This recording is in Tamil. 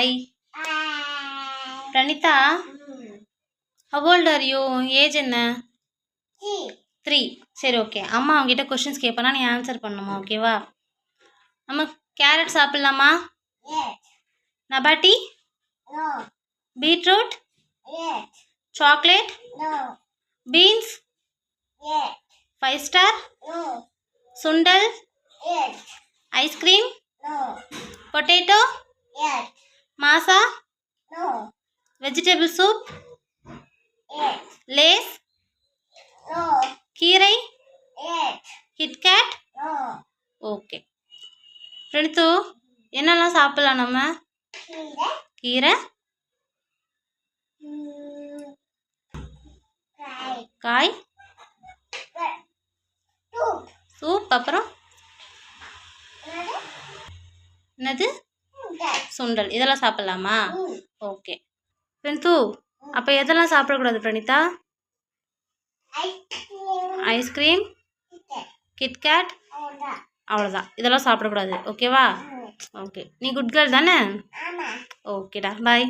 Hi. Pranitha, how old are you? Age என்ன? 3. சரி, ஓகே. அம்மா அவங்ககிட்ட கொஷின்ஸ் கேட்பேனா, நீ ஆன்சர் பண்ணணுமா? ஓகேவா? நம்ம கேரட் சாப்பிட்லாமா? நபாட்டி? பீட்ரூட்? சாக்லேட்? பீன்ஸ்? 5 ஸ்டார்? சுண்டல்? Ice cream? Potato? Maaza? Vegetable soup? Lays? கீரை? கிட்கேட்? ஓகே. பிரணீத்து, என்னெல்லாம் சாப்பிடலாம் நம்ம? கீரை, காய், சூப், அப்புறம் என்னது? சுண்டல். இதெல்லாம் சாப்பிடலாமா? ஓகே. பிரணீத்து, அப்போ எதெல்லாம் சாப்பிடக்கூடாது பிரணீதா? ஐஸ்கிரீம், கிட்கேட், அவ்வளோதான். இதெல்லாம் சாப்பிடக்கூடாது. ஓகேவா? ஓகே. நீ குட் கேர்ள் தானே? ஓகேடா, பாய்.